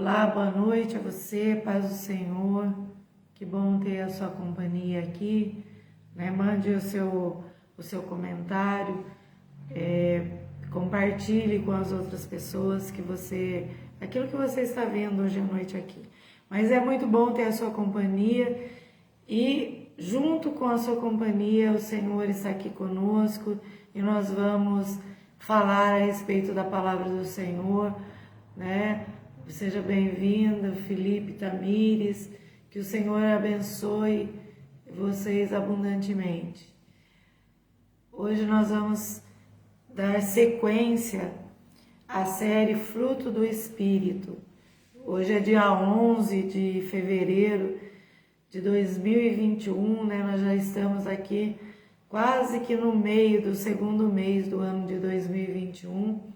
Olá, boa noite a você, paz do Senhor. Que bom ter a sua companhia aqui, né? Mande o seu comentário, compartilhe com as outras pessoas aquilo que você está vendo hoje à noite aqui. Mas é muito bom ter a sua companhia e junto com a sua companhia o Senhor está aqui conosco e nós vamos falar a respeito da palavra do Senhor, né? Seja bem-vindo, Felipe Tamires, que o Senhor abençoe vocês abundantemente. Hoje nós vamos dar sequência à série Fruto do Espírito. Hoje é dia 11 de fevereiro de 2021, né? Nós já estamos aqui quase que no meio do segundo mês do ano de 2021.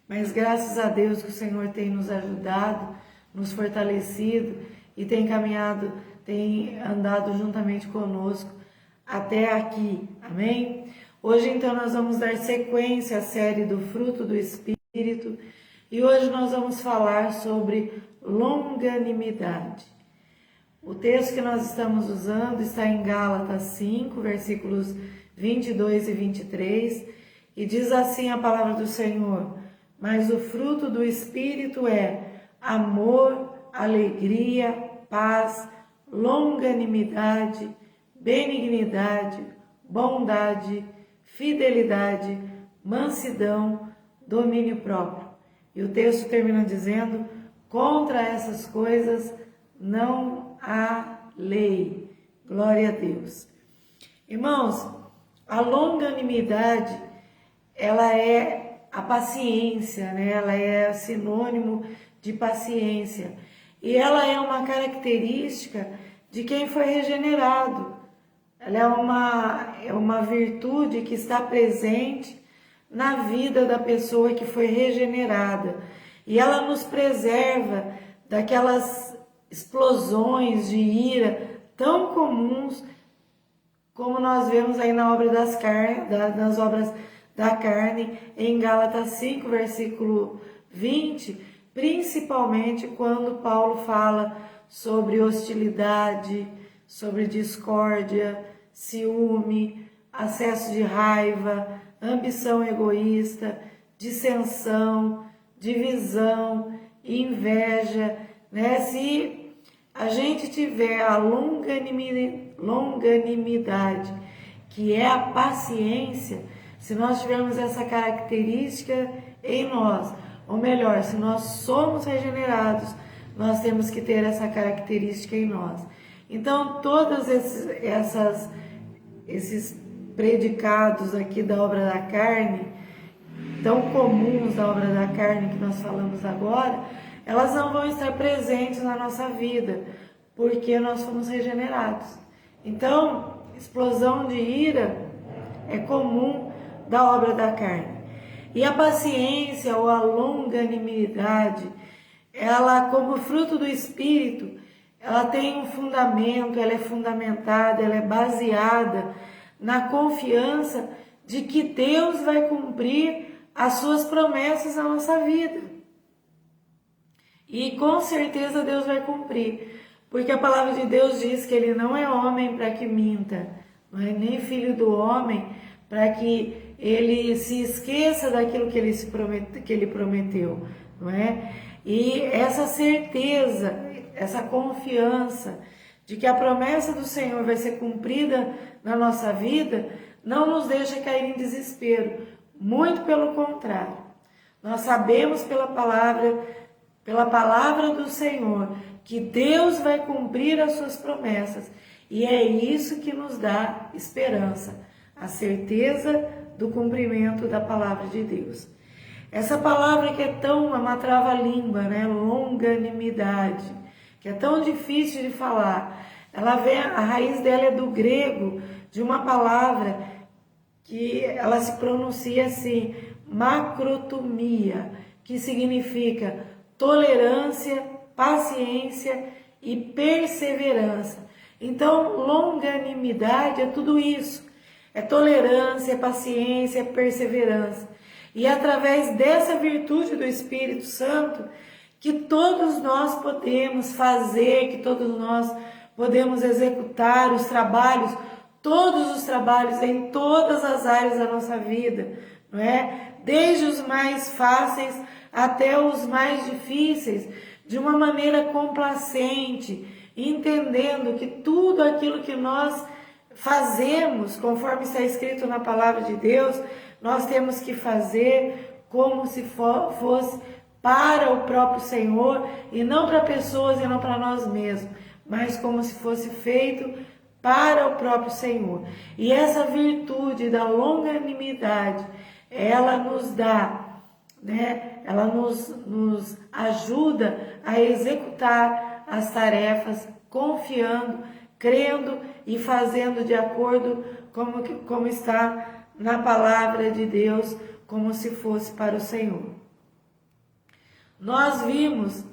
Mas graças a Deus que o Senhor tem nos ajudado, nos fortalecido e tem caminhado, tem andado juntamente conosco até aqui, amém? Hoje então nós vamos dar sequência à série do Fruto do Espírito e hoje nós vamos falar sobre longanimidade. O texto que nós estamos usando está em Gálatas 5, versículos 22 e 23 e diz assim a palavra do Senhor: mas o fruto do Espírito é amor, alegria, paz, longanimidade, benignidade, bondade, fidelidade, mansidão, domínio próprio. E o texto termina dizendo: contra essas coisas não há lei. Glória a Deus. Irmãos, a longanimidade, ela é a paciência, né? Ela é sinônimo de paciência e ela é uma característica de quem foi regenerado. Ela é uma virtude que está presente na vida da pessoa que foi regenerada e ela nos preserva daquelas explosões de ira tão comuns como nós vemos aí nas obras da carne, em Gálatas 5, versículo 20, principalmente quando Paulo fala sobre hostilidade, sobre discórdia, ciúme, acesso de raiva, ambição egoísta, dissensão, divisão, inveja, né? Se a gente tiver a longanimidade, que é a paciência, se nós tivermos essa característica em nós, ou melhor, se nós somos regenerados, nós temos que ter essa característica em nós. Então, todos esses predicados aqui da obra da carne, tão comuns da obra da carne que nós falamos agora, elas não vão estar presentes na nossa vida, porque nós fomos regenerados. Então, explosão de ira é comum da obra da carne. E a paciência ou a longanimidade, ela como fruto do Espírito, ela tem um fundamento, ela é fundamentada, ela é baseada na confiança de que Deus vai cumprir as suas promessas na nossa vida. E com certeza Deus vai cumprir, porque a palavra de Deus diz que Ele não é homem para que minta, não é nem filho do homem para que ele se esqueça daquilo que ele prometeu, não é? E essa certeza, essa confiança de que a promessa do Senhor vai ser cumprida na nossa vida, não nos deixa cair em desespero, muito pelo contrário. Nós sabemos pela palavra do Senhor, que Deus vai cumprir as suas promessas, e é isso que nos dá esperança, a certeza do cumprimento da palavra de Deus. Essa palavra que é uma trava-língua, né? Longanimidade, que é tão difícil de falar. A raiz dela é do grego, de uma palavra que ela se pronuncia assim, macrotomia, que significa tolerância, paciência e perseverança. Então, longanimidade é tudo isso. É tolerância, é paciência, é perseverança. E através dessa virtude do Espírito Santo, que todos nós podemos fazer, que todos nós podemos executar os trabalhos, todos os trabalhos em todas as áreas da nossa vida, não é? Desde os mais fáceis até os mais difíceis, de uma maneira complacente, entendendo que tudo aquilo que nós fazemos, conforme está escrito na palavra de Deus, nós temos que fazer como se fosse para o próprio Senhor, e não para pessoas e não para nós mesmos, mas como se fosse feito para o próprio Senhor. E essa virtude da longanimidade, ela nos dá, né? Ela nos ajuda a executar as tarefas confiando, crendo e fazendo de acordo como está na palavra de Deus, como se fosse para o Senhor. Nós vimos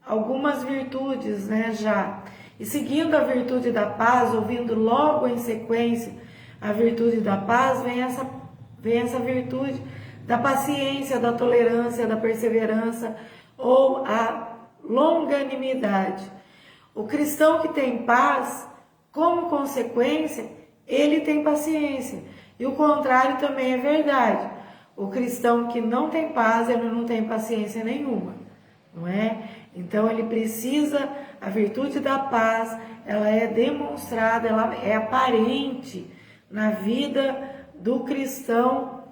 algumas virtudes, né, já. E seguindo a virtude da paz, ouvindo logo em sequência a virtude da paz, vem essa virtude da paciência, da tolerância, da perseverança ou a longanimidade. O cristão que tem paz, como consequência, ele tem paciência. E o contrário também é verdade. O cristão que não tem paz, ele não tem paciência nenhuma, não é? Então ele precisa, a virtude da paz, ela é demonstrada, ela é aparente na vida do cristão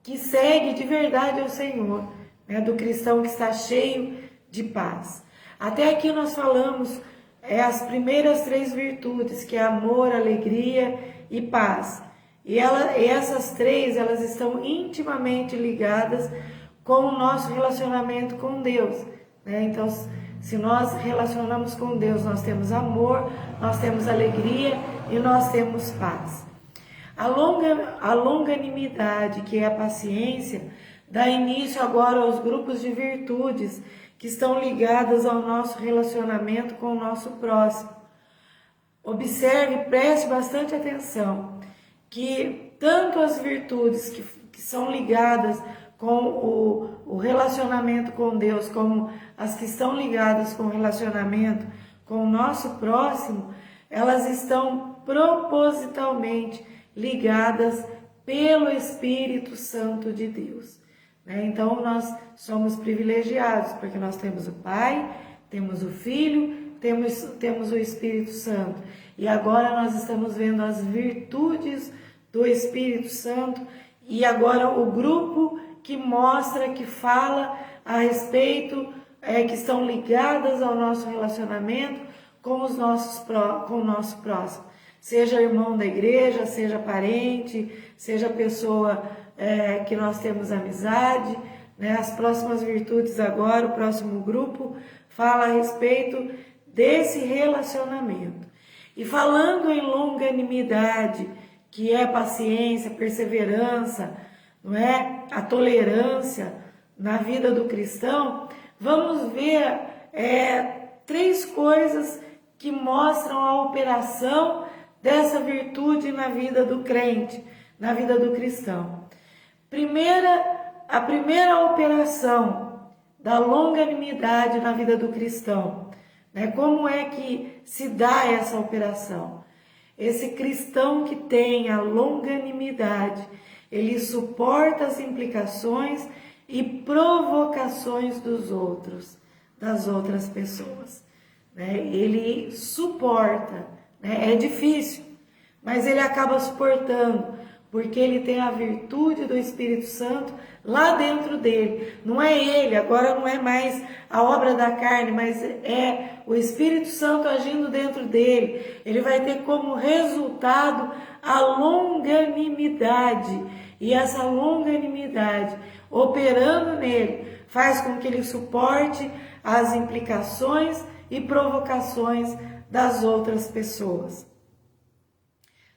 que segue de verdade ao Senhor, né? Do cristão que está cheio de paz. Até aqui nós falamos as primeiras 3 virtudes, que é amor, alegria e paz. E essas 3, elas estão intimamente ligadas com o nosso relacionamento com Deus, né? Então, se nós relacionamos com Deus, nós temos amor, nós temos alegria e nós temos paz. A longanimidade, que é a paciência, dá início agora aos grupos de virtudes que estão ligadas ao nosso relacionamento com o nosso próximo. Observe, preste bastante atenção, que tanto as virtudes que são ligadas com o relacionamento com Deus, como as que estão ligadas com o relacionamento com o nosso próximo, elas estão propositalmente ligadas pelo Espírito Santo de Deus, né? Então nós somos privilegiados, porque nós temos o Pai, temos o Filho, temos o Espírito Santo. E agora nós estamos vendo as virtudes do Espírito Santo, e agora o grupo que mostra, que fala a respeito, que estão ligadas ao nosso relacionamento com o nosso próximo. Seja irmão da igreja, seja parente, seja pessoa que nós temos amizade, né? As próximas virtudes agora, o próximo grupo, fala a respeito desse relacionamento. E falando em longanimidade, que é paciência, perseverança, não é? A tolerância na vida do cristão, vamos ver 3 coisas que mostram a operação dessa virtude na vida do crente, na vida do cristão. A primeira operação da longanimidade na vida do cristão, né? Como é que se dá essa operação? Esse cristão que tem a longanimidade, ele suporta as implicações e provocações dos outros, das outras pessoas, né? Ele suporta, né? É difícil, mas ele acaba suportando, porque ele tem a virtude do Espírito Santo lá dentro dele. Não é ele, agora não é mais a obra da carne, mas é o Espírito Santo agindo dentro dele. Ele vai ter como resultado a longanimidade. E essa longanimidade, operando nele, faz com que ele suporte as implicações e provocações das outras pessoas.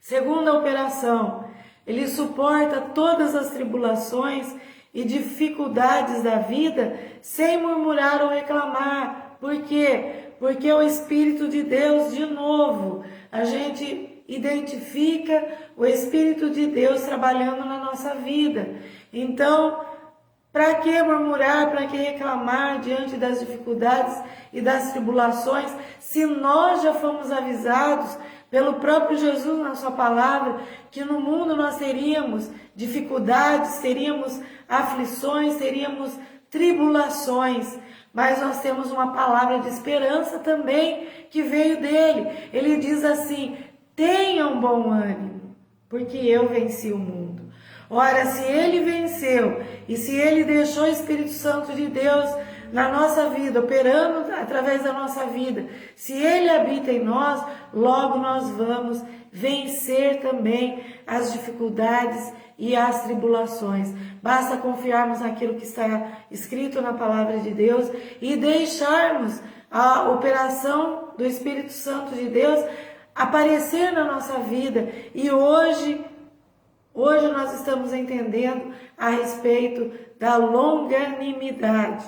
Segunda operação, ele suporta todas as tribulações e dificuldades da vida sem murmurar ou reclamar. Por quê? Porque o Espírito de Deus, de novo, a gente identifica o Espírito de Deus trabalhando na nossa vida. Então, Para que murmurar, para que reclamar diante das dificuldades e das tribulações, se nós já fomos avisados pelo próprio Jesus na sua palavra, que no mundo nós teríamos dificuldades, teríamos aflições, teríamos tribulações, mas nós temos uma palavra de esperança também que veio dele. Ele diz assim: tenham bom ânimo, porque eu venci o mundo. Ora, se ele venceu e se ele deixou o Espírito Santo de Deus na nossa vida, operando através da nossa vida, se ele habita em nós, logo nós vamos vencer também as dificuldades e as tribulações. Basta confiarmos naquilo que está escrito na palavra de Deus e deixarmos a operação do Espírito Santo de Deus aparecer na nossa vida. E hoje nós estamos entendendo a respeito da longanimidade.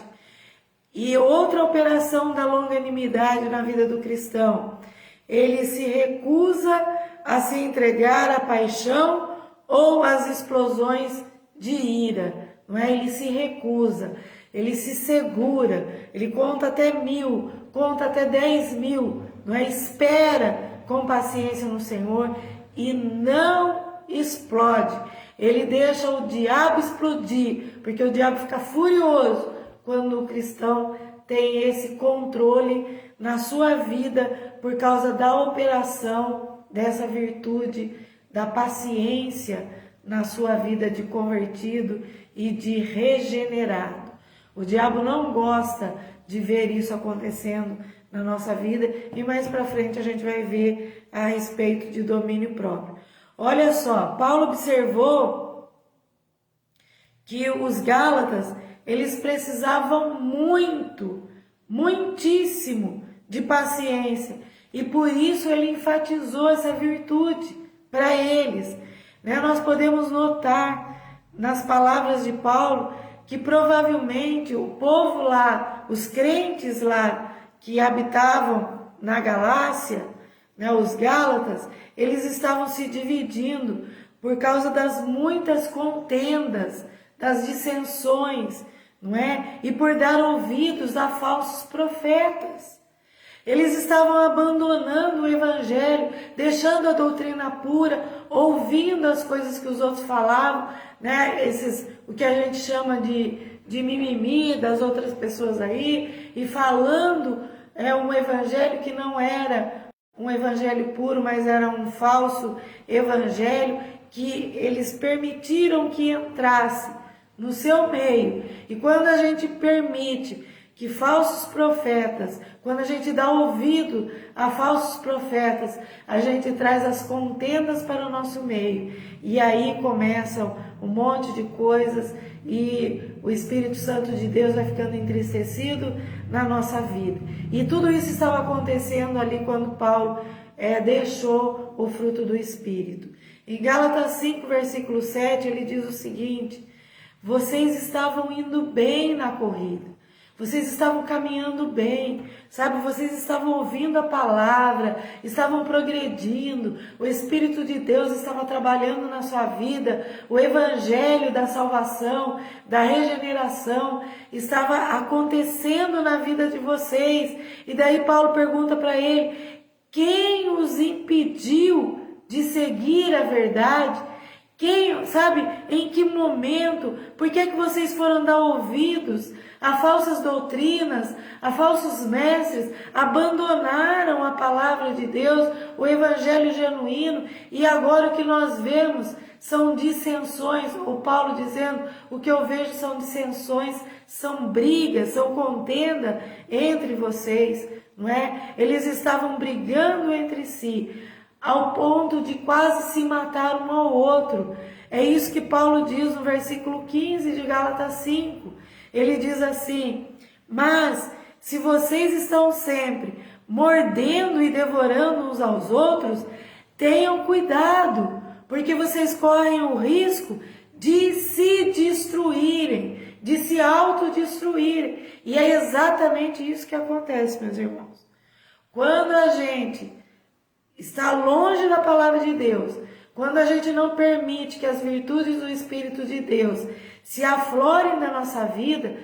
E outra operação da longanimidade na vida do cristão: ele se recusa a se entregar à paixão ou às explosões de ira, não é? Ele se recusa, ele se segura, ele conta até 1000, conta até 10.000, não é? Espera com paciência no Senhor e não explode. Ele deixa o diabo explodir, porque o diabo fica furioso quando o cristão tem esse controle na sua vida por causa da operação dessa virtude da paciência na sua vida de convertido e de regenerado. O diabo não gosta de ver isso acontecendo na nossa vida, e mais para frente a gente vai ver a respeito de domínio próprio. Olha só, Paulo observou que os Gálatas, eles precisavam muitíssimo de paciência, e por isso ele enfatizou essa virtude para eles. Nós podemos notar nas palavras de Paulo que provavelmente o povo lá, os crentes lá que habitavam na Galácia, os Gálatas, eles estavam se dividindo por causa das muitas contendas, das dissensões, não é? E por dar ouvidos a falsos profetas. Eles estavam abandonando o evangelho, deixando a doutrina pura, ouvindo as coisas que os outros falavam, o que a gente chama de mimimi das outras pessoas aí, e falando um evangelho que não era um evangelho puro, mas era um falso evangelho que eles permitiram que entrasse no seu meio. E quando a gente permite que falsos profetas, quando a gente dá ouvido a falsos profetas, a gente traz as contendas para o nosso meio. E aí começam um monte de coisas e o Espírito Santo de Deus vai ficando entristecido na nossa vida. E tudo isso estava acontecendo ali quando Paulo deixou o fruto do Espírito. Em Gálatas 5, versículo 7, ele diz o seguinte: vocês estavam indo bem na corrida. Vocês estavam caminhando bem, sabe? Vocês estavam ouvindo a palavra, estavam progredindo, o Espírito de Deus estava trabalhando na sua vida, o evangelho da salvação, da regeneração, estava acontecendo na vida de vocês. E daí Paulo pergunta para ele: quem os impediu de seguir a verdade? Quem, sabe, em que momento, por que vocês foram dar ouvidos a falsas doutrinas, a falsos mestres, abandonaram a palavra de Deus, o evangelho genuíno, e agora o que nós vemos são dissensões, o Paulo dizendo, o que eu vejo são dissensões, são brigas, são contenda entre vocês, não é? Eles estavam brigando entre si, ao ponto de quase se matar um ao outro. É isso que Paulo diz no versículo 15 de Gálatas 5. Ele diz assim: mas se vocês estão sempre mordendo e devorando uns aos outros, tenham cuidado, porque vocês correm o risco de se destruírem, de se autodestruírem. E é exatamente isso que acontece, meus irmãos. Quando a gente está longe da palavra de Deus, quando a gente não permite que as virtudes do Espírito de Deus se aflorem na nossa vida,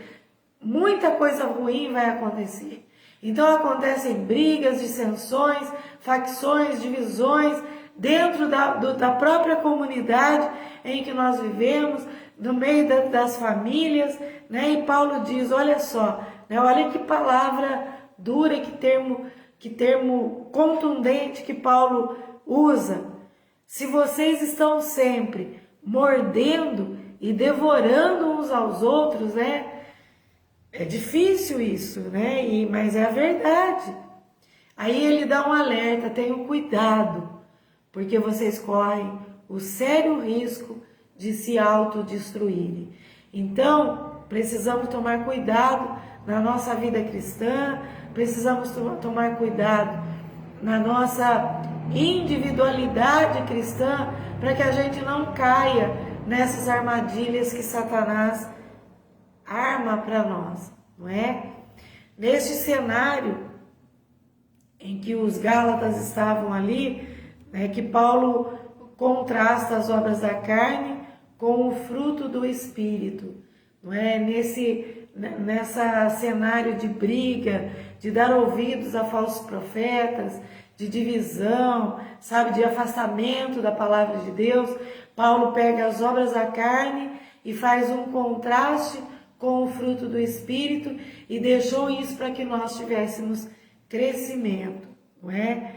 muita coisa ruim vai acontecer. Então acontecem brigas, dissensões, facções, divisões dentro da própria comunidade em que nós vivemos, no meio das famílias, né? E Paulo diz, olha só, né? Olha que palavra dura, que termo contundente que Paulo usa. Se vocês estão sempre mordendo e devorando uns aos outros, né? É difícil isso, né? Mas é a verdade. Aí ele dá um alerta, tenham cuidado, porque vocês correm o sério risco de se autodestruírem. Então, precisamos tomar cuidado na nossa vida cristã, precisamos tomar cuidado na nossa individualidade cristã, para que a gente não caia nessas armadilhas que Satanás arma para nós, não é? Neste cenário em que os Gálatas estavam ali, né, que Paulo contrasta as obras da carne com o fruto do Espírito, não é? Nessa cenário de briga, de dar ouvidos a falsos profetas, de divisão, sabe, de afastamento da palavra de Deus, Paulo pega as obras da carne e faz um contraste com o fruto do Espírito e deixou isso para que nós tivéssemos crescimento, não é?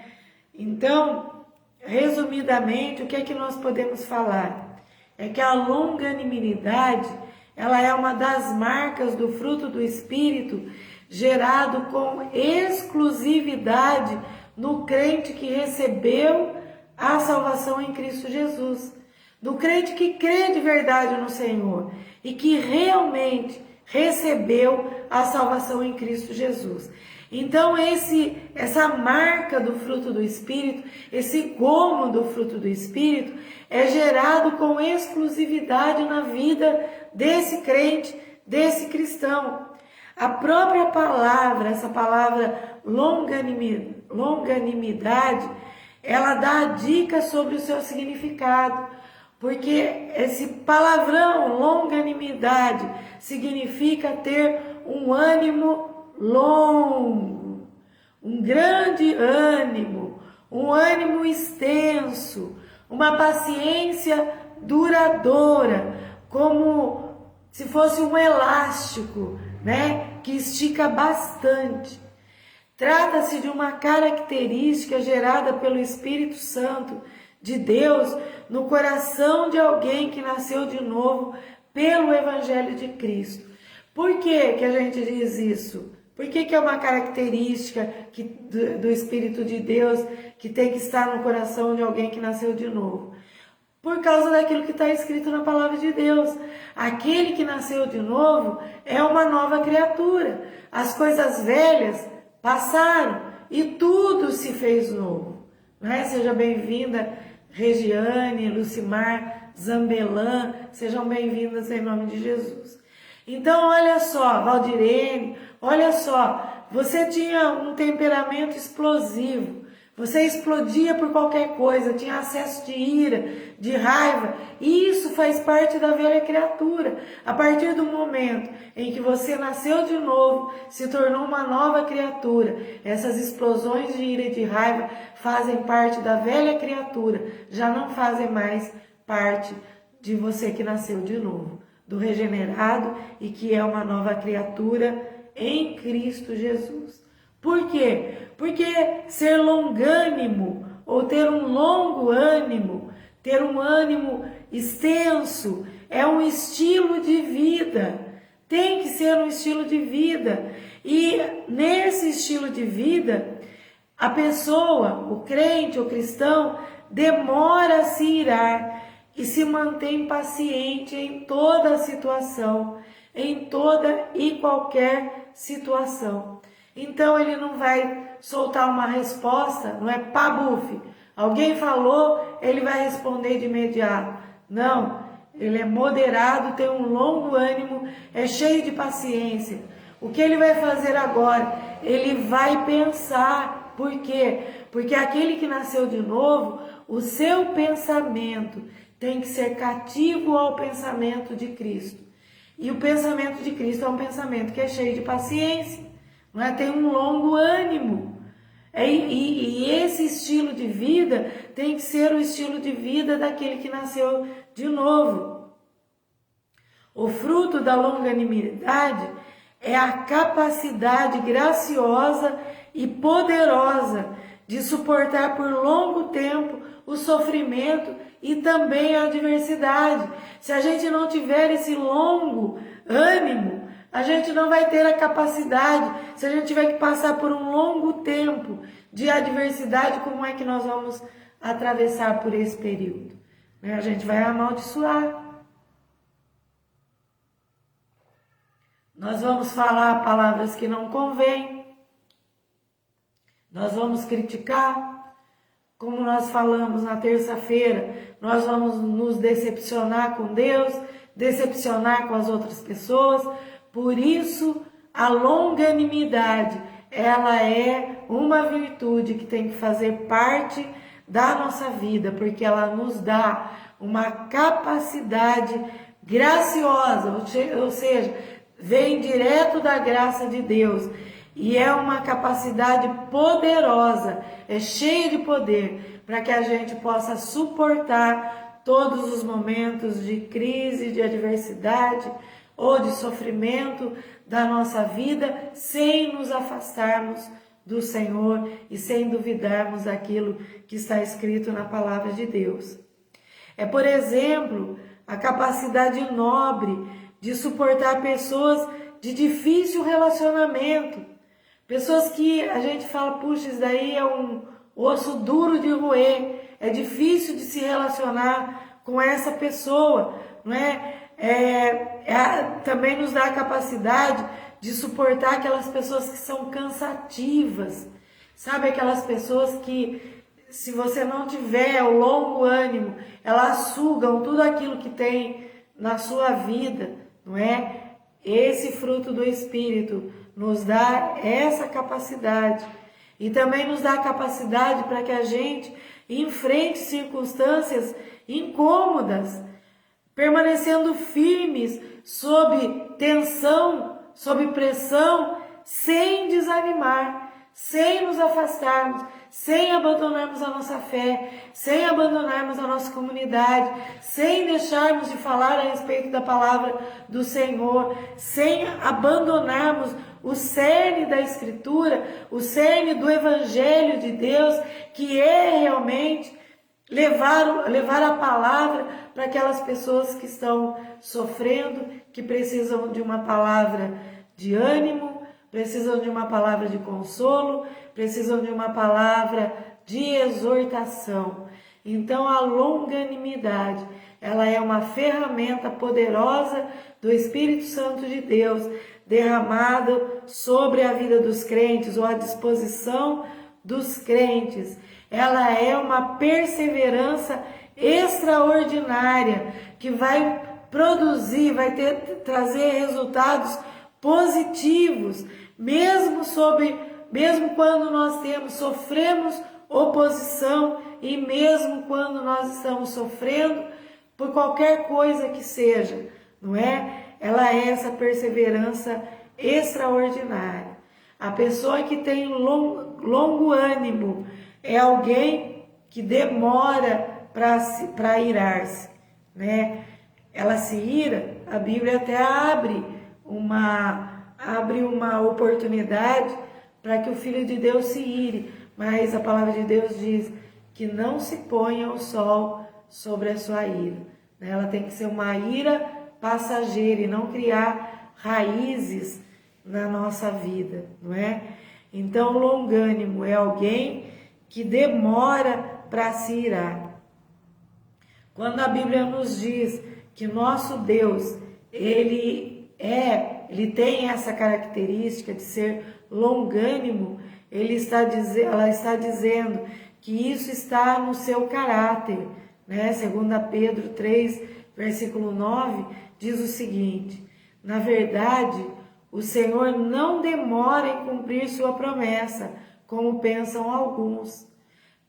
Então, resumidamente, o que é que nós podemos falar? É que a longanimidade, ela é uma das marcas do fruto do Espírito, gerado com exclusividade no crente que recebeu a salvação em Cristo Jesus, do crente que crê de verdade no Senhor e que realmente recebeu a salvação em Cristo Jesus. Então essa marca do fruto do Espírito, esse gomo do fruto do Espírito é gerado com exclusividade na vida desse crente, desse cristão. A própria palavra, essa palavra longanimidade, ela dá dica sobre o seu significado, porque esse palavrão longanimidade significa ter um ânimo longo, um grande ânimo, um ânimo extenso, uma paciência duradoura, como se fosse um elástico, né, que estica bastante. Trata-se de uma característica gerada pelo Espírito Santo de Deus no coração de alguém que nasceu de novo pelo Evangelho de Cristo. Por que a gente diz isso? Por que é uma característica do Espírito de Deus que tem que estar no coração de alguém que nasceu de novo? Por causa daquilo que está escrito na palavra de Deus. Aquele que nasceu de novo é uma nova criatura. As coisas velhas passaram e tudo se fez novo. Né? Seja bem-vinda, Regiane, Lucimar, Zambelã, sejam bem-vindas em nome de Jesus. Então, olha só, Valdirene, olha só, você tinha um temperamento explosivo, você explodia por qualquer coisa, tinha acesso de ira, de raiva, e isso faz parte da velha criatura. A partir do momento em que você nasceu de novo, se tornou uma nova criatura, essas explosões de ira e de raiva fazem parte da velha criatura, já não fazem mais parte de você que nasceu de novo, do regenerado e que é uma nova criatura em Cristo Jesus. Por quê? Porque ser longânimo, ou ter um longo ânimo, ter um ânimo extenso, é um estilo de vida. Tem que ser um estilo de vida. E nesse estilo de vida, a pessoa, o crente, o cristão, demora a se irar e se mantém paciente em toda a situação, em toda e qualquer situação. Então ele não vai soltar uma resposta, não é pabuf. Alguém falou, ele vai responder de imediato. Não, ele é moderado, tem um longo ânimo, é cheio de paciência. O que ele vai fazer agora? Ele vai pensar. Por quê? Porque aquele que nasceu de novo, o seu pensamento tem que ser cativo ao pensamento de Cristo. E o pensamento de Cristo é um pensamento que é cheio de paciência, não é? Tem um longo ânimo. E esse estilo de vida tem que ser o estilo de vida daquele que nasceu de novo. O fruto da longanimidade é a capacidade graciosa e poderosa de suportar por longo tempo o sofrimento e também a adversidade. Se a gente não tiver esse longo ânimo, a gente não vai ter a capacidade. Se a gente tiver que passar por um longo tempo de adversidade, como é que nós vamos atravessar por esse período? A gente vai amaldiçoar. Nós vamos falar palavras que não convêm. Nós vamos criticar. Como nós falamos na terça-feira, nós vamos nos decepcionar com Deus, decepcionar com as outras pessoas. Por isso, a longanimidade, ela é uma virtude que tem que fazer parte da nossa vida, porque ela nos dá uma capacidade graciosa, ou seja, vem direto da graça de Deus. E é uma capacidade poderosa, é cheia de poder, para que a gente possa suportar todos os momentos de crise, de adversidade ou de sofrimento da nossa vida, sem nos afastarmos do Senhor e sem duvidarmos daquilo que está escrito na palavra de Deus. É, por exemplo, a capacidade nobre de suportar pessoas de difícil relacionamento. Pessoas que a gente fala, puxa, isso daí é um osso duro de roer, é difícil de se relacionar com essa pessoa, não é? Também nos dá a capacidade de suportar aquelas pessoas que são cansativas, sabe? Aquelas pessoas que, se você não tiver o longo ânimo, elas sugam tudo aquilo que tem na sua vida, não é? Esse fruto do Espírito nos dá essa capacidade e também nos dá a capacidade para que a gente enfrente circunstâncias incômodas, permanecendo firmes sob tensão, sob pressão, sem desanimar, sem nos afastarmos, sem abandonarmos a nossa fé, sem abandonarmos a nossa comunidade, sem deixarmos de falar a respeito da palavra do Senhor, sem abandonarmos o cerne da Escritura, o cerne do Evangelho de Deus, que é realmente levar a palavra para aquelas pessoas que estão sofrendo, que precisam de uma palavra de ânimo, precisam de uma palavra de consolo, precisam de uma palavra de exortação. Então, a longanimidade, ela é uma ferramenta poderosa do Espírito Santo de Deus, derramado sobre a vida dos crentes, ou à disposição dos crentes. Ela é uma perseverança extraordinária, que vai produzir, trazer resultados positivos, mesmo quando nós sofremos oposição e mesmo quando nós estamos sofrendo por qualquer coisa que seja, não é? Ela é essa perseverança extraordinária. A pessoa que tem longo ânimo é alguém que demora para irar-se, né? Ela se ira, a Bíblia até abre uma oportunidade para que o Filho de Deus se ire, mas a palavra de Deus diz que não se ponha o sol sobre a sua ira, né? Ela tem que ser uma ira passageira e não criar raízes na nossa vida, não é? Então, longânimo é alguém que demora para se irar. Quando a Bíblia nos diz que nosso Deus, ele tem essa característica de ser longânimo, ela está dizendo que isso está no seu caráter, né? 2 Pedro 3, versículo 9, diz o seguinte: na verdade, o Senhor não demora em cumprir sua promessa, como pensam alguns.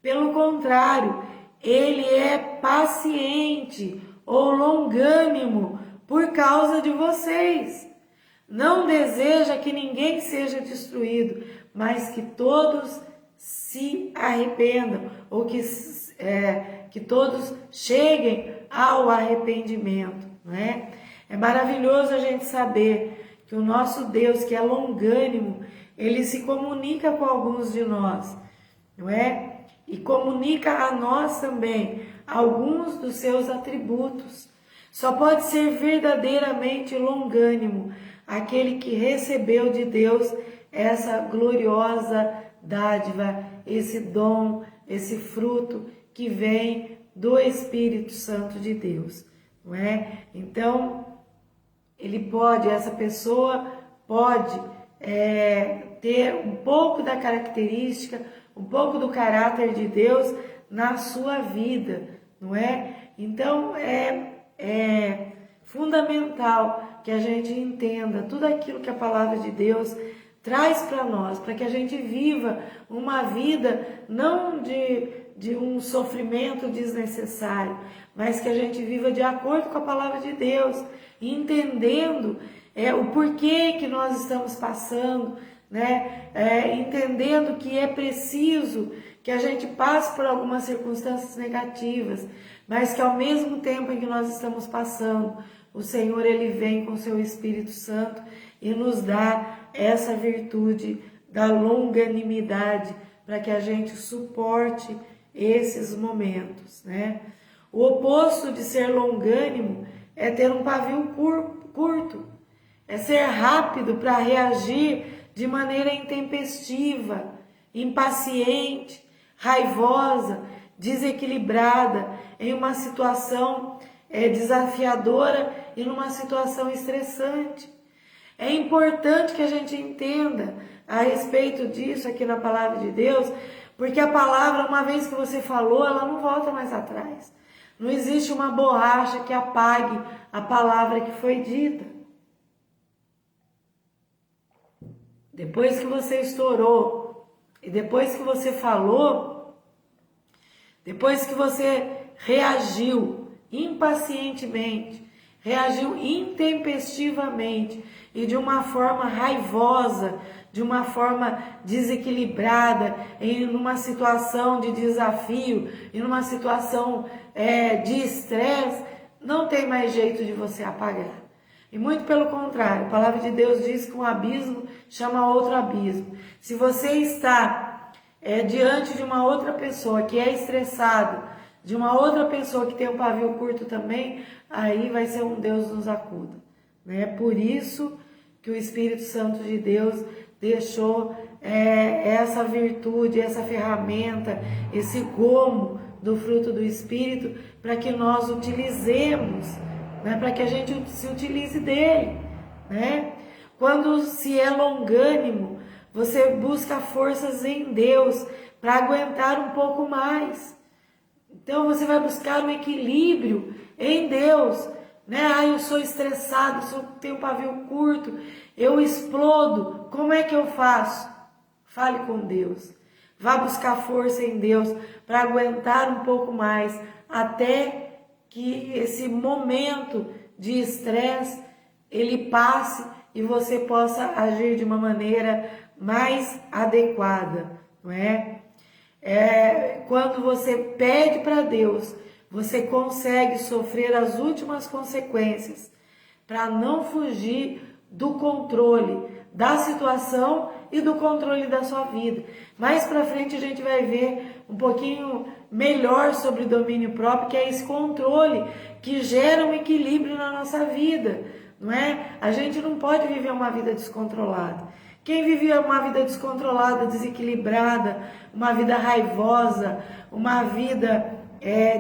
Pelo contrário, ele é paciente ou longânimo por causa de vocês. Não deseja que ninguém seja destruído, mas que todos se arrependam, ou que todos cheguem ao arrependimento, não é? É maravilhoso a gente saber que o nosso Deus, que é longânimo, ele se comunica com alguns de nós, não é? E comunica a nós também alguns dos seus atributos. Só pode ser verdadeiramente longânimo aquele que recebeu de Deus essa gloriosa dádiva, esse dom, esse fruto que vem do Espírito Santo de Deus, não é? Então, essa pessoa pode ter um pouco da característica, um pouco do caráter de Deus na sua vida, não é? Então, é fundamental que a gente entenda tudo aquilo que a palavra de Deus traz para nós, para que a gente viva uma vida não de um sofrimento desnecessário, mas que a gente viva de acordo com a palavra de Deus, entendendo o porquê que nós estamos passando, né? Entendendo que é preciso que a gente passe por algumas circunstâncias negativas, mas que ao mesmo tempo em que nós estamos passando, o Senhor, ele vem com o seu Espírito Santo e nos dá essa virtude da longanimidade para que a gente suporte esses momentos, né? O oposto de ser longânimo é ter um pavio curto, é ser rápido para reagir de maneira intempestiva, impaciente, raivosa, desequilibrada, em uma situação desafiadora e numa situação estressante. É importante que a gente entenda a respeito disso aqui na palavra de Deus, porque a palavra, uma vez que você falou, ela não volta mais atrás. Não existe uma borracha que apague a palavra que foi dita. Depois que você estourou, e depois que você falou, depois que você reagiu impacientemente, reagiu intempestivamente e de uma forma raivosa, de uma forma desequilibrada, em uma situação de desafio, em uma situação de estresse, não tem mais jeito de você apagar. E muito pelo contrário, a palavra de Deus diz que um abismo chama outro abismo. Se você está diante de uma outra pessoa que é estressado, de uma outra pessoa que tem um pavio curto também, aí vai ser um Deus nos acuda, né? Por isso que o Espírito Santo de Deus deixou essa virtude, essa ferramenta, esse gomo do fruto do Espírito para que nós utilizemos, né? Para que a gente se utilize dele, né? Quando se é longânimo, você busca forças em Deus para aguentar um pouco mais. Então você vai buscar um equilíbrio em Deus, né? Eu sou estressado, eu tenho um pavio curto, eu explodo. Como é que eu faço? Fale com Deus. Vá buscar força em Deus para aguentar um pouco mais, até que esse momento de estresse ele passe e você possa agir de uma maneira mais adequada, não é? Quando você pede para Deus, você consegue sofrer as últimas consequências para não fugir do controle da situação e do controle da sua vida. Mais para frente a gente vai ver um pouquinho melhor sobre o domínio próprio, que é esse controle que gera um equilíbrio na nossa vida, não é? A gente não pode viver uma vida descontrolada. Quem vive uma vida descontrolada, desequilibrada, uma vida raivosa, uma vida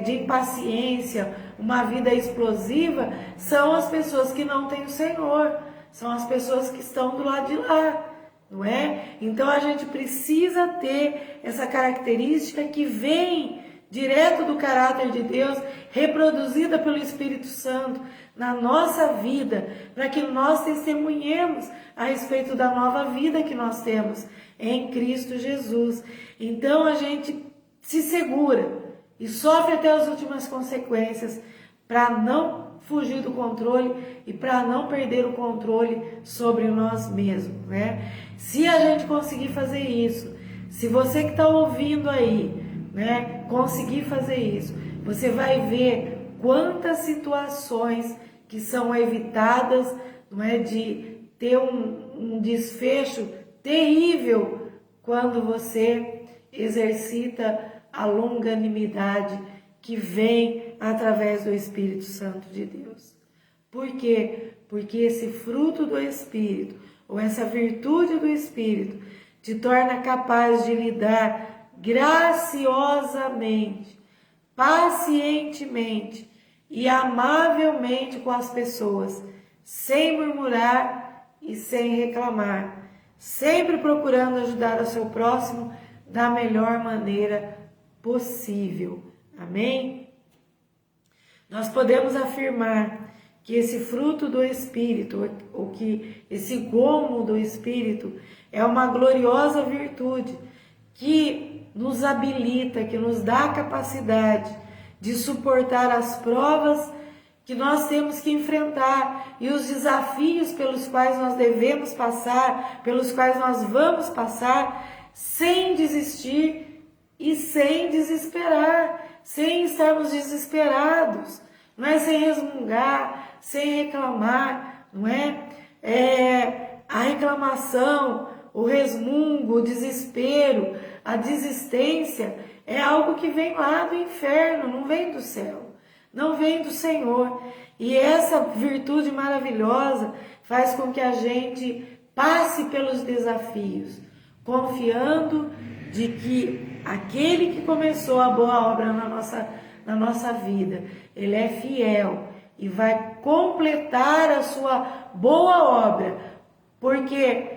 de impaciência, uma vida explosiva, são as pessoas que não têm o Senhor, são as pessoas que estão do lado de lá, não é? Então a gente precisa ter essa característica que vem direto do caráter de Deus, reproduzida pelo Espírito Santo na nossa vida, para que nós testemunhemos a respeito da nova vida que nós temos em Cristo Jesus. Então a gente se segura e sofre até as últimas consequências para não fugir do controle e para não perder o controle sobre nós mesmos, né? Se a gente conseguir fazer isso, se você que está ouvindo aí, né, conseguir fazer isso, você vai ver quantas situações que são evitadas, não é, de ter um desfecho terrível quando você exercita a longanimidade que vem através do Espírito Santo de Deus. Por quê? Porque esse fruto do Espírito, ou essa virtude do Espírito, te torna capaz de lidar graciosamente, pacientemente e amavelmente com as pessoas, sem murmurar e sem reclamar, sempre procurando ajudar o seu próximo da melhor maneira possível. Amém? Nós podemos afirmar que esse fruto do Espírito, ou que esse gomo do Espírito, é uma gloriosa virtude que nos habilita, que nos dá a capacidade de suportar as provas que nós temos que enfrentar e os desafios pelos quais nós devemos passar, pelos quais nós vamos passar, sem desistir e sem desesperar, sem estarmos desesperados, não é? Sem resmungar, sem reclamar, não é? A reclamação, o resmungo, o desespero, a desistência é algo que vem lá do inferno, não vem do céu, não vem do Senhor. E essa virtude maravilhosa faz com que a gente passe pelos desafios, confiando de que aquele que começou a boa obra na nossa vida, ele é fiel e vai completar a sua boa obra, porque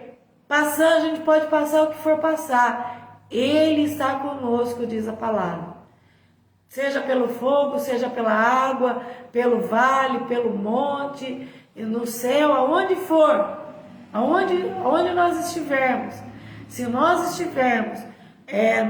a gente pode passar o que for passar, ele está conosco, diz a palavra. Seja pelo fogo, seja pela água, pelo vale, pelo monte, no céu, aonde for, aonde nós estivermos, se nós estivermos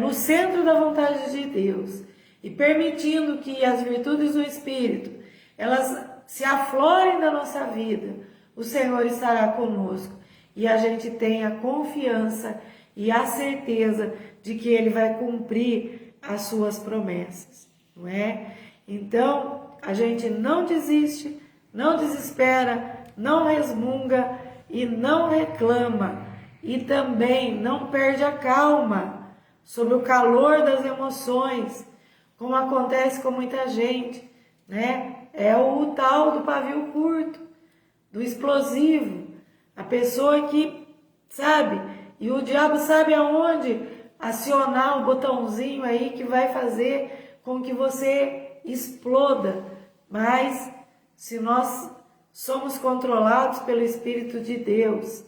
no centro da vontade de Deus e permitindo que as virtudes do Espírito, elas se aflorem na nossa vida, o Senhor estará conosco e a gente tem a confiança e a certeza de que Ele vai cumprir as suas promessas, não é? Então, a gente não desiste, não desespera, não resmunga e não reclama, e também não perde a calma sob o calor das emoções, como acontece com muita gente, né? É o tal do pavio curto, do explosivo, a pessoa que, sabe, e o diabo sabe aonde acionar o botãozinho aí que vai fazer com que você exploda. Mas se nós somos controlados pelo Espírito de Deus,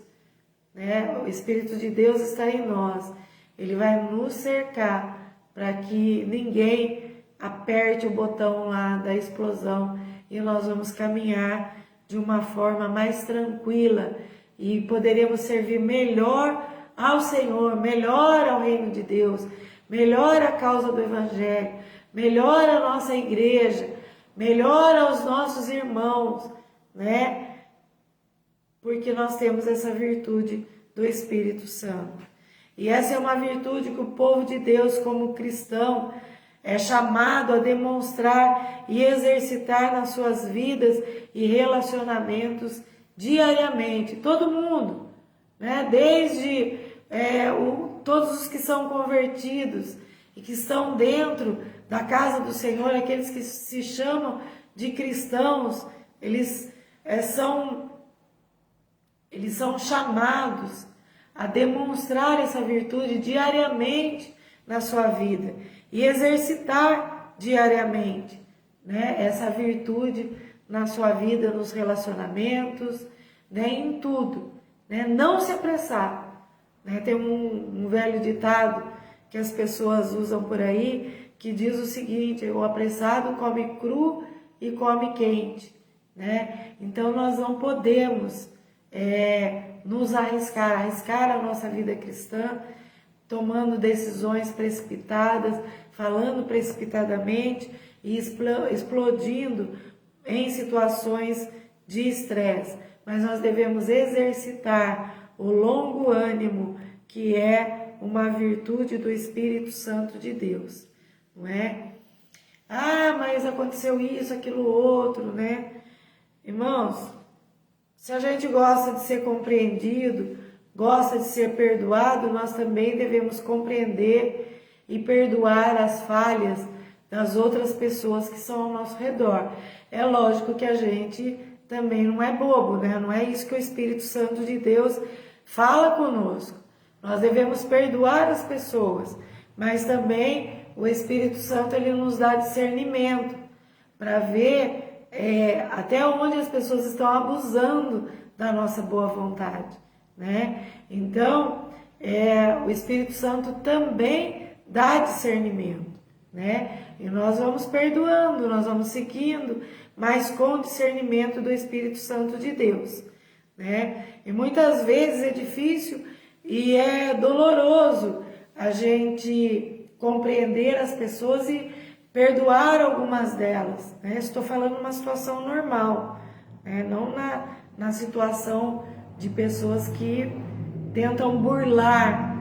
né? O Espírito de Deus está em nós, ele vai nos cercar para que ninguém aperte o botão lá da explosão e nós vamos caminhar de uma forma mais tranquila e poderemos servir melhor ao Senhor, melhor ao reino de Deus, melhor a causa do Evangelho, melhor a nossa igreja, melhor aos nossos irmãos, né? Porque nós temos essa virtude do Espírito Santo. E essa é uma virtude que o povo de Deus, como cristão, é chamado a demonstrar e exercitar nas suas vidas e relacionamentos diariamente. Todo mundo, né? Desde todos os que são convertidos e que estão dentro da casa do Senhor, aqueles que se chamam de cristãos, eles são chamados a demonstrar essa virtude diariamente na sua vida e exercitar diariamente, né, essa virtude na sua vida, nos relacionamentos, né, em tudo, né, não se apressar, né. Tem um velho ditado que as pessoas usam por aí que diz o seguinte: o apressado come cru e come quente, né? Então nós não podemos nos arriscar a nossa vida cristã, tomando decisões precipitadas, falando precipitadamente e explodindo em situações de estresse, mas nós devemos exercitar o longo ânimo, que é uma virtude do Espírito Santo de Deus, não é? Ah, mas aconteceu isso, aquilo, outro, né? Irmãos, se a gente gosta de ser compreendido, gosta de ser perdoado, nós também devemos compreender e perdoar as falhas das outras pessoas que estão ao nosso redor. É lógico que a gente também não é bobo, né? Não é isso que o Espírito Santo de Deus fala conosco. Nós devemos perdoar as pessoas, mas também o Espírito Santo ele nos dá discernimento para ver até onde as pessoas estão abusando da nossa boa vontade, né? Então, o Espírito Santo também dá discernimento, né? E nós vamos perdoando, nós vamos seguindo, mas com discernimento do Espírito Santo de Deus, né? E muitas vezes é difícil e é doloroso a gente compreender as pessoas e perdoar algumas delas, né? Estou falando uma situação normal, né? Não na situação de pessoas que tentam burlar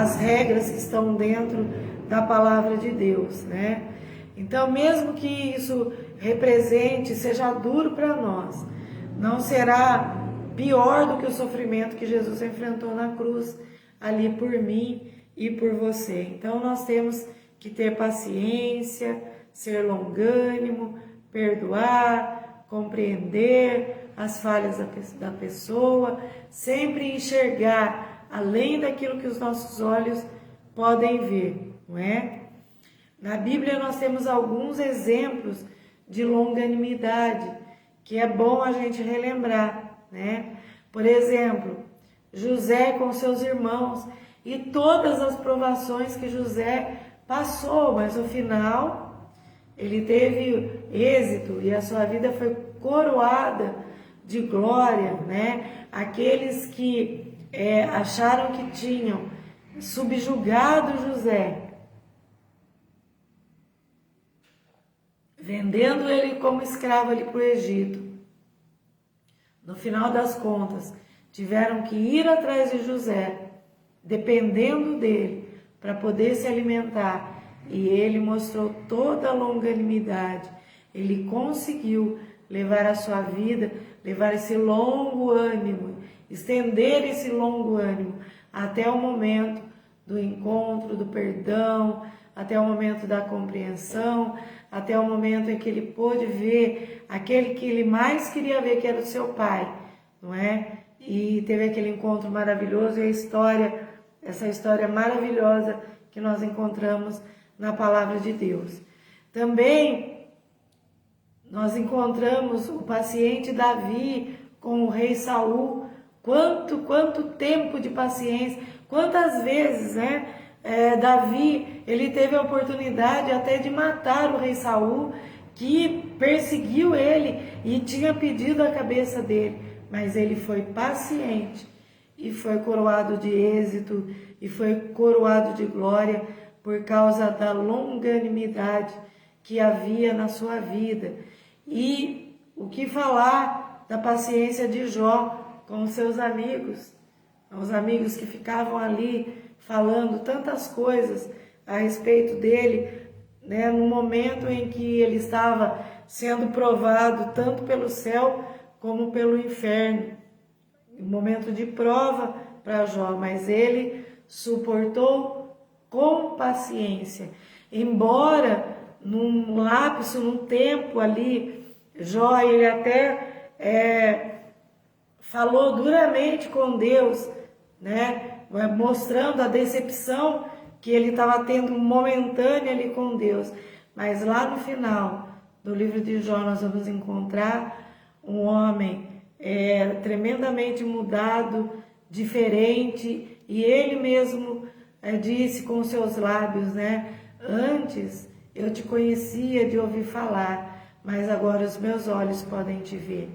as regras que estão dentro da palavra de Deus, né? Então, mesmo que isso represente, seja duro para nós, não será pior do que o sofrimento que Jesus enfrentou na cruz, ali por mim e por você. Então, nós temos que ter paciência, ser longânimo, perdoar, compreender as falhas da pessoa, sempre enxergar além daquilo que os nossos olhos podem ver, não é? Na Bíblia nós temos alguns exemplos de longanimidade que é bom a gente relembrar, né? Por exemplo, José com seus irmãos e todas as provações que José passou, mas no final ele teve êxito e a sua vida foi coroada de glória, né? Aqueles que acharam que tinham subjugado José, vendendo ele como escravo ali para o Egito, no final das contas, tiveram que ir atrás de José, dependendo dele, para poder se alimentar. E ele mostrou toda a longanimidade. Ele conseguiu levar a sua vida, levar esse longo ânimo, estender esse longo ânimo até o momento do encontro, do perdão, até o momento da compreensão, até o momento em que ele pôde ver aquele que ele mais queria ver, que era o seu pai, não é? E teve aquele encontro maravilhoso e essa história maravilhosa que nós encontramos na palavra de Deus. Também nós encontramos o paciente Davi com o rei Saul. Quanto tempo de paciência, quantas vezes, né? Davi, ele teve a oportunidade até de matar o rei Saul, que perseguiu ele e tinha pedido a cabeça dele, mas ele foi paciente e foi coroado de êxito e foi coroado de glória por causa da longanimidade que havia na sua vida. E o que falar da paciência de Jó com os seus amigos, os amigos que ficavam ali falando tantas coisas a respeito dele, né, no momento em que ele estava sendo provado tanto pelo céu como pelo inferno. Um momento de prova para Jó, mas ele suportou com paciência. Embora num lapso, num tempo ali, Jó, ele até falou duramente com Deus, né, mostrando a decepção que ele estava tendo momentânea ali com Deus. Mas lá no final do livro de Jó nós vamos encontrar um homem tremendamente mudado, diferente, e ele mesmo disse com seus lábios, né? Antes eu te conhecia de ouvir falar, mas agora os meus olhos podem te ver.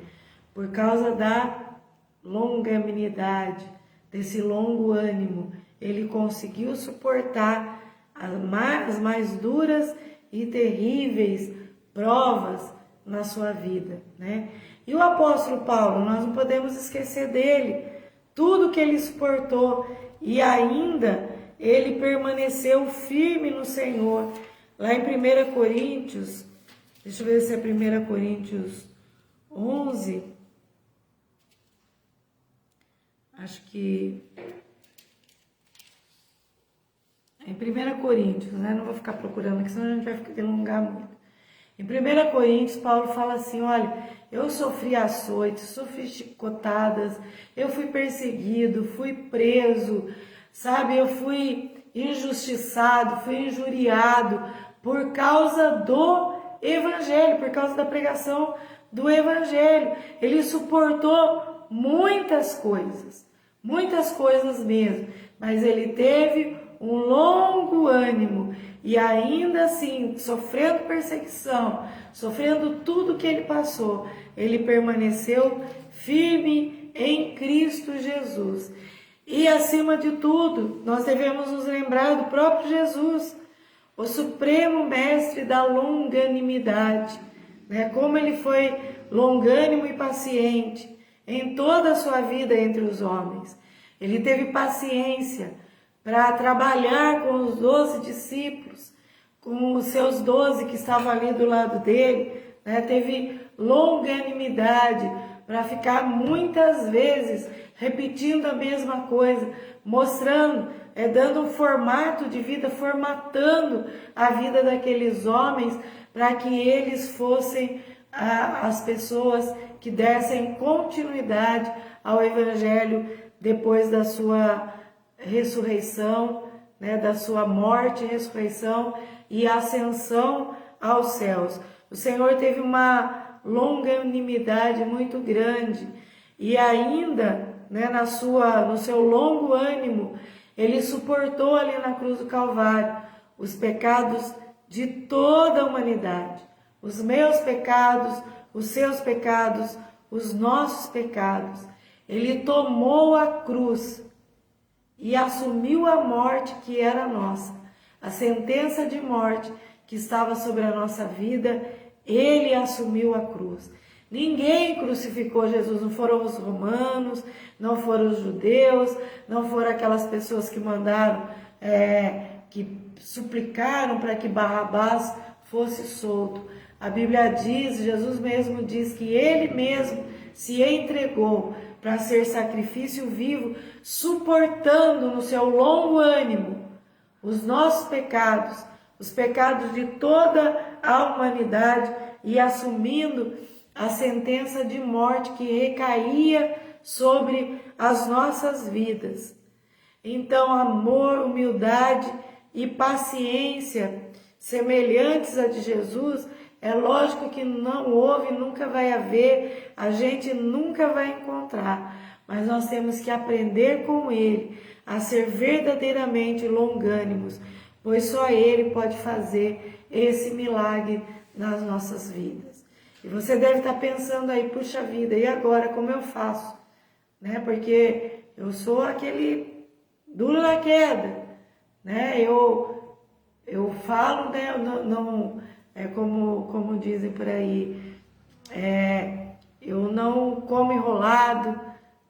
Por causa da longanimidade, desse longo ânimo, ele conseguiu suportar as mais duras e terríveis provas na sua vida, né? E o apóstolo Paulo, nós não podemos esquecer dele, tudo que ele suportou e ainda ele permaneceu firme no Senhor. Lá em 1 Coríntios, deixa eu ver se é 1 Coríntios 11, acho que é em 1 Coríntios, né? Não vou ficar procurando aqui, senão a gente vai ficar delongar muito. Em 1 Coríntios, Paulo fala assim, olha, eu sofri açoites, sofri chicotadas, eu fui perseguido, fui preso, sabe? Eu fui injustiçado, fui injuriado por causa do Evangelho, por causa da pregação do Evangelho. Ele suportou muitas coisas mesmo, mas ele teve um longo ânimo e ainda assim, sofrendo perseguição, sofrendo tudo que ele passou, ele permaneceu firme em Cristo Jesus. E acima de tudo, nós devemos nos lembrar do próprio Jesus, o supremo mestre da longanimidade, né? Como ele foi longânimo e paciente em toda a sua vida entre os homens. Ele teve paciência para trabalhar com os 12 discípulos, com os seus 12 que estavam ali do lado dele, né? Teve longanimidade para ficar muitas vezes repetindo a mesma coisa, mostrando, dando um formato de vida, formatando a vida daqueles homens para que eles fossem as pessoas que dessem continuidade ao Evangelho depois da sua ressurreição, né, da sua morte, ressurreição e ascensão aos céus. O Senhor teve uma longanimidade muito grande e ainda, né, no seu longo ânimo, ele suportou ali na cruz do Calvário os pecados de toda a humanidade, os meus pecados, os seus pecados, os nossos pecados. Ele tomou a cruz e assumiu a morte que era nossa, a sentença de morte que estava sobre a nossa vida, ele assumiu a cruz. Ninguém crucificou Jesus, não foram os romanos, não foram os judeus, não foram aquelas pessoas que mandaram, que suplicaram para que Barrabás fosse solto. A Bíblia diz, Jesus mesmo diz que ele mesmo se entregou para ser sacrifício vivo, suportando no seu longo ânimo os nossos pecados, os pecados de toda a humanidade e assumindo a sentença de morte que recaía sobre as nossas vidas. Então, amor, humildade e paciência semelhantes a de Jesus, é lógico que não houve, nunca vai haver, a gente nunca vai encontrar, mas nós temos que aprender com ele a ser verdadeiramente longânimos, pois só ele pode fazer esse milagre nas nossas vidas. E você deve estar pensando aí, puxa vida, e agora como eu faço? Né? Porque eu sou aquele duro na queda, né? Eu falo, né? Não como dizem por aí, eu não como enrolado,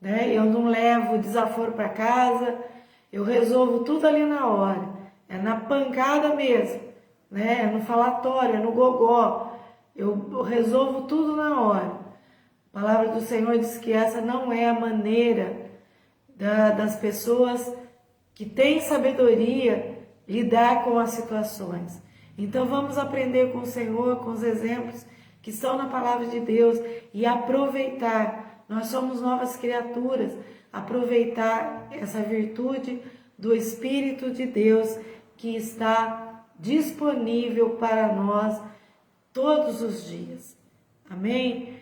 né? Eu não levo desaforo para casa, eu resolvo tudo ali na hora, é na pancada mesmo, né? É no falatório, é no gogó, eu resolvo tudo na hora. A palavra do Senhor diz que essa não é a maneira das pessoas que têm sabedoria lidar com as situações. Então vamos aprender com o Senhor, com os exemplos que estão na palavra de Deus e aproveitar, nós somos novas criaturas, aproveitar essa virtude do Espírito de Deus que está disponível para nós todos os dias. Amém?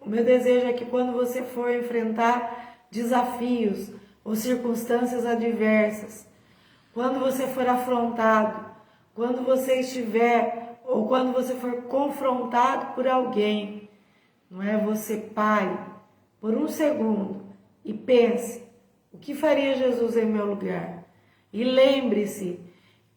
O meu desejo é que quando você for enfrentar desafios ou circunstâncias adversas, quando você for afrontado, quando você estiver ou quando você for confrontado por alguém, não é? Você pare por um segundo e pense, o que faria Jesus em meu lugar? E lembre-se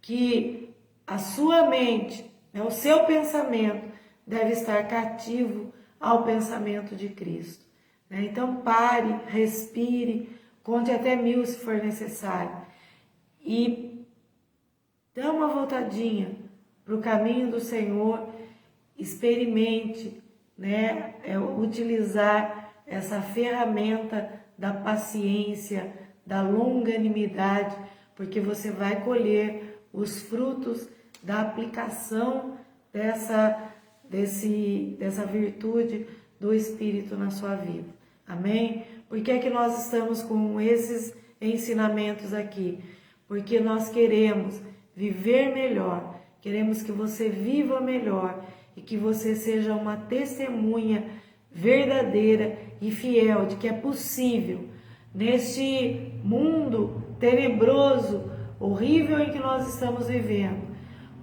que a sua mente O seu pensamento deve estar cativo ao pensamento de Cristo. Então pare, respire, conte até 1000 se for necessário e dê uma voltadinha para o caminho do Senhor, experimente, utilizar essa ferramenta da paciência, da longanimidade, porque você vai colher os frutos da aplicação dessa virtude do Espírito na sua vida. Amém? Por que é que nós estamos com esses ensinamentos aqui? Porque nós queremos viver melhor, queremos que você viva melhor e que você seja uma testemunha verdadeira e fiel de que é possível, neste mundo tenebroso, horrível em que nós estamos vivendo,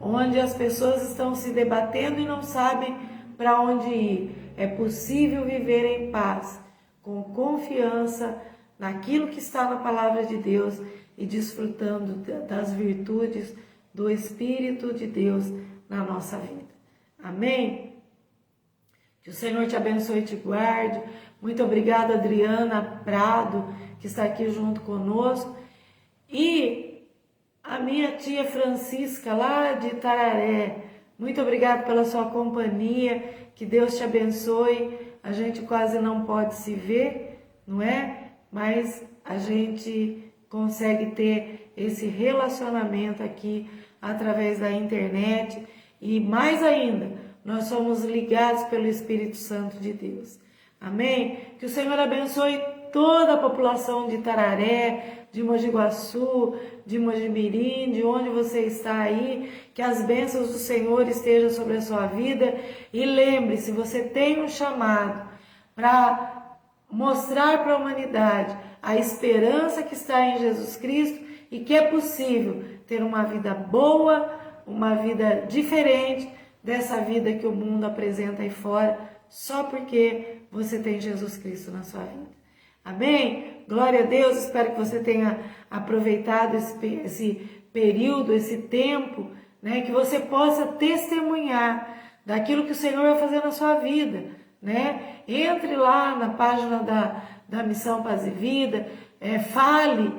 onde as pessoas estão se debatendo e não sabem para onde ir, é possível viver em paz, com confiança naquilo que está na palavra de Deus e desfrutando das virtudes do Espírito de Deus na nossa vida. Amém? Que o Senhor te abençoe e te guarde. Muito obrigada, Adriana Prado, que está aqui junto conosco. E a minha tia Francisca, lá de Itararé. Muito obrigada pela sua companhia. Que Deus te abençoe. A gente quase não pode se ver, não é? Mas a gente consegue ter esse relacionamento aqui através da internet. E mais ainda, nós somos ligados pelo Espírito Santo de Deus. Amém? Que o Senhor abençoe toda a população de Itararé, de Mogi Guaçu, de Mojimirim, de onde você está aí, que as bênçãos do Senhor estejam sobre a sua vida. E lembre-se, você tem um chamado para mostrar para a humanidade a esperança que está em Jesus Cristo e que é possível ter uma vida boa, uma vida diferente dessa vida que o mundo apresenta aí fora, só porque você tem Jesus Cristo na sua vida. Amém? Glória a Deus, espero que você tenha aproveitado esse período, esse tempo, que você possa testemunhar daquilo que o Senhor vai fazer na sua vida, Entre lá na página da Missão Paz e Vida, fale,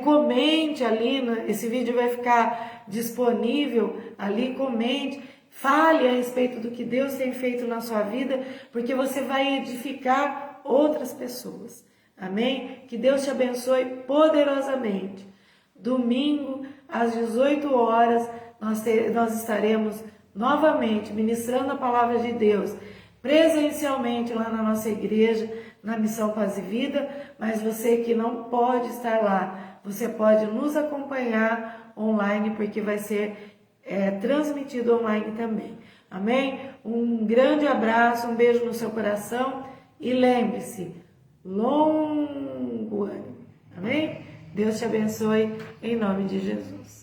comente ali, esse vídeo vai ficar disponível ali, comente, fale a respeito do que Deus tem feito na sua vida, porque você vai edificar outras pessoas. Amém? Que Deus te abençoe poderosamente. Domingo, às 18 horas, nós estaremos novamente ministrando a palavra de Deus, presencialmente lá na nossa igreja, na Missão Paz e Vida, mas você que não pode estar lá, você pode nos acompanhar online, porque vai ser transmitido online também. Amém? Um grande abraço, um beijo no seu coração e lembre-se, longo ano. Amém? Deus te abençoe em nome de Jesus.